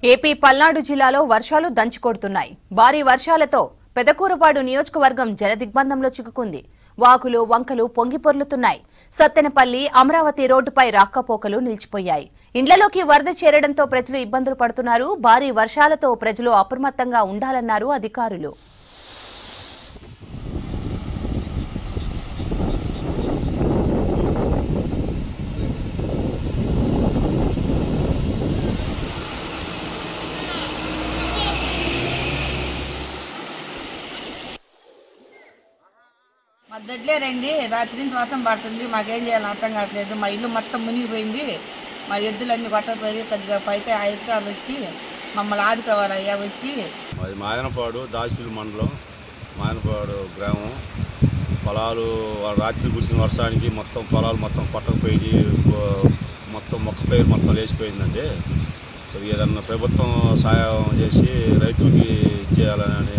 AP Palnadu జిల్లాలో వర్షాలు దంచుకొడుతున్నాయి. భారీ వర్షాలతో పెదకూరపాడు నియోజకవర్గం జలదిగ్బంధంలో చిక్కుకుంది. వాగులు వంకలు పొంగిపొర్లుతున్నాయి. సత్తెనపల్లి అమరావతి రోడ్డుపై రాకపోకలు నిలిచిపోయాయి. ఇండ్లలోకి వరద చేరడంతో ప్రజలు ఇబ్బందులు పడుతున్నారు. భారీ వర్షాలతో ప్రజలు అప్రమత్తంగా ఉండాలన్నారు అధికారులు. మా దొడ్లే రండి, రాత్రి నుంచి వర్షం పడుతుంది. మాకేం చేయాలో అర్థం కావట్లేదు. మా ఇల్లు మొత్తం మునిగిపోయింది. మా ఎద్దులన్నీ కొట్టపోయి కొద్దిగా పైకి అధికారులు వచ్చి మమ్మల్ని ఆదుకోవాలయ్యా వచ్చి. అది మాయనపాడు దాచిపల్లి మండలం, మాయనపాడు గ్రామం. పొలాలు రాత్రి కురిసిన వర్షానికి మొత్తం పొలాలు మొత్తం కొట్టకపోయి మొత్తం మొక్క పైరు మొత్తం లేచిపోయిందండి. కొద్దిగా ఏదన్నా ప్రభుత్వం సహాయం చేసి రైతులకి ఇచ్చేయాలని